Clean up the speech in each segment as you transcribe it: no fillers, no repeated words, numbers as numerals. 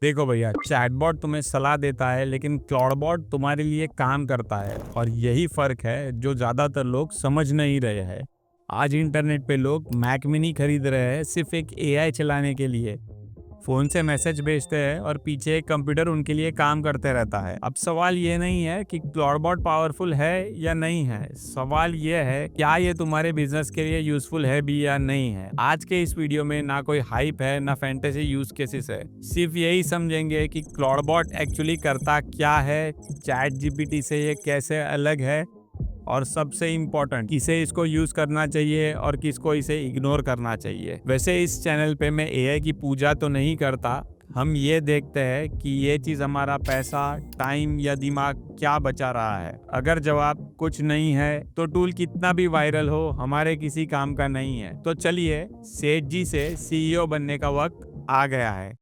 देखो भैया, चैटबॉट तुम्हें सलाह देता है लेकिन क्लाउडबॉट तुम्हारे लिए काम करता है, और यही फर्क है जो ज्यादातर लोग समझ नहीं रहे हैं। आज इंटरनेट पे लोग मैक मिनी खरीद रहे हैं सिर्फ एक एआई चलाने के लिए। फोन से मैसेज भेजते हैं और पीछे एक कंप्यूटर उनके लिए काम करते रहता है। अब सवाल ये नहीं है कि क्लाउडबॉट पावरफुल है या नहीं है, सवाल ये है क्या ये तुम्हारे बिजनेस के लिए यूजफुल है भी या नहीं है। आज के इस वीडियो में ना कोई हाइप है ना फैंटेसी यूज केसेस है, सिर्फ यही समझेंगे कि क्लाउडबॉट एक्चुअली करता क्या है, चैट जीपीटी से ये कैसे अलग है, और सबसे इम्पोर्टेंट किसे इसको यूज करना चाहिए और किसको इसे इग्नोर करना चाहिए। वैसे इस चैनल पे मैं एआई की पूजा तो नहीं करता, हम ये देखते हैं कि ये चीज हमारा पैसा, टाइम या दिमाग क्या बचा रहा है। अगर जवाब कुछ नहीं है तो टूल कितना भी वायरल हो हमारे किसी काम का नहीं है। तो चलिए सेठ जी से सीईओ बनने का वक्त आ गया है।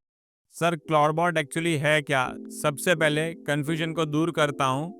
सर, क्लाउडबॉट एक्चुअली है क्या? सबसे पहले कंफ्यूजन को दूर करता हूँ।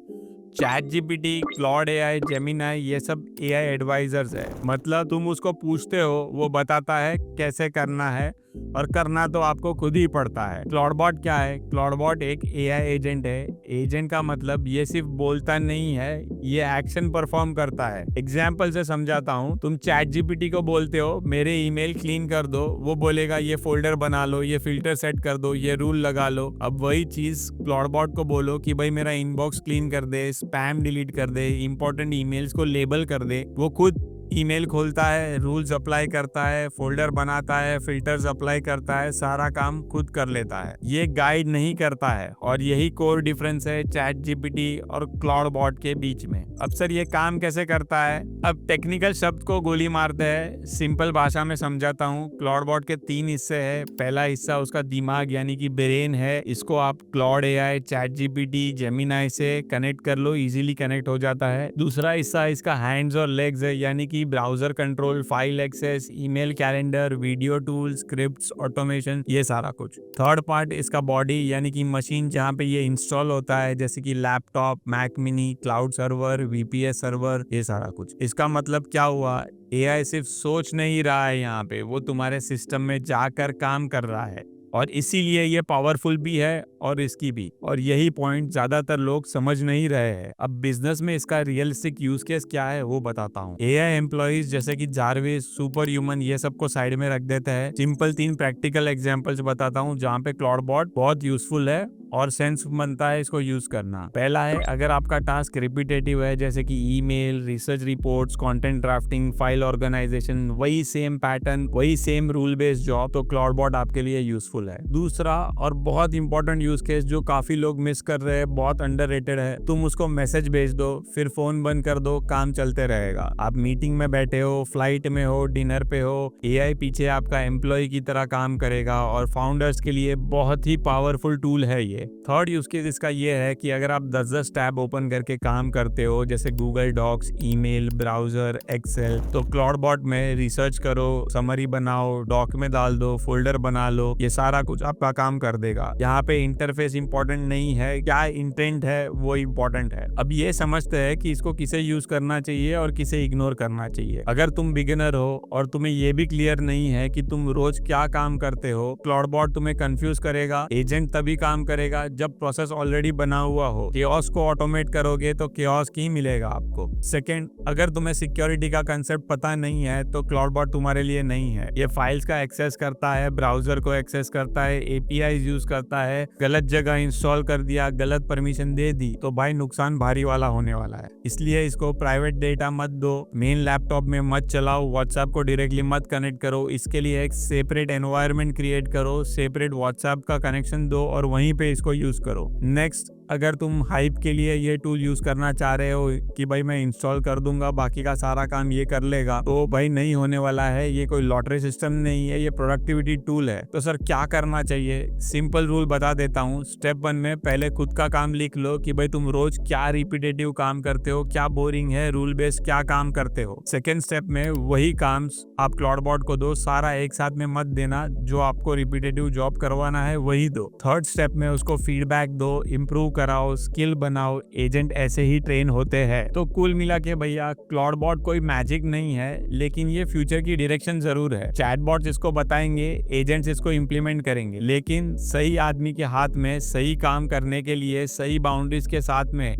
Chat GPT, Claude AI, Gemini ये सब एआई एडवाइजर्स है। मतलब तुम उसको पूछते हो, वो बताता है कैसे करना है, और करना तो आपको खुद ही पड़ता है। क्लाउडबॉट क्या है? क्लाउडबॉट एक एआई एजेंट है। एजेंट का मतलब ये सिर्फ बोलता नहीं है, ये एक्शन परफॉर्म करता है। एग्जाम्पल से समझाता हूँ। तुम चैट जीपीटी को बोलते हो मेरे ईमेल क्लीन कर दो, वो बोलेगा ये फोल्डर बना लो, ये फिल्टर सेट कर दो, ये रूल लगा लो। अब वही चीज क्लाउडबॉट को बोलो कि भाई मेरा इनबॉक्स क्लीन कर दे, स्पैम डिलीट कर दे, इंपॉर्टेंट ईमेल्स को लेबल कर दे। वो खुद ईमेल खोलता है, रूल्स अप्लाई करता है, फोल्डर बनाता है, फिल्टर्स अप्लाई करता है, सारा काम खुद कर लेता है। ये गाइड नहीं करता है, और यही कोर डिफरेंस है चैट जीपीटी और क्लाउडबॉट के बीच में। अब सर ये काम कैसे करता है? अब टेक्निकल शब्द को गोली मारते हैं, सिंपल भाषा में समझाता हूँ। क्लाउडबॉट के 3 हिस्से हैं। पहला हिस्सा उसका दिमाग यानी कि ब्रेन है। इसको आप Claude AI, chat GPT, Gemini से कनेक्ट कर लो, इजीली कनेक्ट हो जाता है। दूसरा हिस्सा इसका हैंड्स और लेग्स है, यानी कि browser control, file access, email, calendar, video tool, scripts, automation, ये सारा कुछ। थर्ड पार्ट इसका बॉडी यानी कि मशीन, जहाँ पे ये इंस्टॉल होता है, जैसे कि laptop, Mac mini, cloud server, VPS server, ये सारा कुछ। इसका मतलब क्या हुआ? एआई सिर्फ सोच नहीं रहा है यहाँ पे, वो तुम्हारे सिस्टम में जाकर काम कर रहा है, और इसीलिए ये पावरफुल भी है और इसकी भी। और यही पॉइंट ज्यादातर लोग समझ नहीं रहे हैं। अब बिजनेस में इसका रियलिस्टिक यूज केस क्या है वो बताता हूँ। एआई एम्प्लॉइज जैसे कि जारविस, सुपर ह्यूमन, ये सबको साइड में रख देता है। सिंपल 3 प्रैक्टिकल एग्जांपल्स बताता हूँ जहाँ पे क्लाउडबॉट बहुत यूजफुल है और सेंस बनता है इसको यूज करना। पहला है, अगर आपका टास्क रिपीटेटिव है जैसे कि email, research reports, content drafting, file organisation, वही सेम पैटर्न, वही सेम रूल बेस्ड जॉब, तो क्लाउडबॉट आपके लिए यूजफुल है। दूसरा और बहुत इंपॉर्टेंट यूज केस जो काफी लोग मिस कर रहे हैं, बहुत अंडररेटेड है, तुम उसको मैसेज भेज दो, फिर फोन बंद कर दो, काम चलते रहेगा। आप मीटिंग में बैठे हो, फ्लाइट में हो, डिनर पे हो, एआई पीछे आपका एम्प्लॉय की तरह काम करेगा, और फाउंडर्स के लिए बहुत ही पावरफुल टूल है ये। थर्ड यूज केस इसका ये है कि अगर आप 10-10 टैब ओपन करके काम करते हो, जैसे Google Docs, email, browser, Excel, तो क्लाउडबॉट में रिसर्च करो, समरी बनाओ, डॉक में डाल दो, फोल्डर बना लो, ये सारा कुछ आपका काम कर देगा। यहाँ पे इंटरफेस इंपॉर्टेंट नहीं है, क्या इंटेंट है वो इंपॉर्टेंट है। अब ये समझते हैं कि इसको किसे यूज करना चाहिए और किसे इग्नोर करना चाहिए। अगर तुम बिगिनर हो और तुम्हें ये भी क्लियर नहीं है कि तुम रोज क्या काम करते हो, क्लाउडबॉट तुम्हें कंफ्यूज करेगा। एजेंट तभी काम करेगा जब प्रोसेस ऑलरेडी बना हुआ हो। केओस को ऑटोमेट करोगे तो केओस ही मिलेगा आपको। सेकंड, अगर तुम्हें सिक्योरिटी का कंसेप्ट पता नहीं है तो क्लाउडबॉट तुम्हारे लिए नहीं है। ये फाइल्स का एक्सेस करता है, ब्राउजर को एक्सेस करता है, एपीआई यूज करता है। गलत जगह इंस्टॉल कर दिया, गलत परमिशन दे दी, तो भाई नुकसान भारी वाला होने वाला है। इसलिए इसको प्राइवेट डेटा मत दो, मेन लैपटॉप में मत चलाओ, व्हाट्सएप को डायरेक्टली मत कनेक्ट करो। इसके लिए एक सेपरेट एनवायरनमेंट क्रिएट करो, सेपरेट व्हाट्सएप का कनेक्शन दो, और वहीं पे इसको यूज करो। नेक्स्ट, अगर तुम हाइप के लिए ये टूल यूज करना चाह रहे हो कि भाई मैं इंस्टॉल कर दूंगा, बाकी का सारा काम ये कर लेगा, तो भाई नहीं होने वाला है। ये कोई लॉटरी सिस्टम नहीं है, ये प्रोडक्टिविटी टूल है। तो सर क्या करना चाहिए? सिंपल रूल बता देता हूँ। स्टेप 1 में पहले खुद का काम लिख लो कि भाई तुम रोज क्या रिपीटेटिव काम करते हो, क्या बोरिंग है, रूल बेस्ड क्या काम करते हो। सेकेंड स्टेप में वही काम आप क्लाउडबॉट को दो, सारा एक साथ में मत देना, जो आपको रिपीटेटिव जॉब करवाना है वही दो। थर्ड स्टेप में उसको फीडबैक दो, इम्प्रूव कराओ, स्किल बनाओ, एजेंट ऐसे ही ट्रेन होते हैं। तो कुल मिला के भैया क्लाउडबॉट कोई मैजिक नहीं है, लेकिन ये फ्यूचर की डायरेक्शन जरूर है। चैटबॉट्स इसको बताएंगे, एजेंट्स इसको इम्प्लीमेंट करेंगे, लेकिन सही आदमी के हाथ में सही काम करने के लिए सही बाउंड्रीज के साथ में,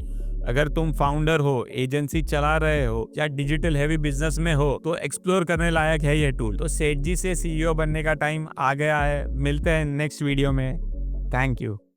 अगर तुम फाउंडर हो, एजेंसी चला रहे हो या डिजिटल हैवी बिजनेस में हो, तो एक्सप्लोर करने लायक है ये टूल। तो सेठ जी से सीईओ बनने का टाइम आ गया है। मिलते हैं नेक्स्ट वीडियो में। Thank you.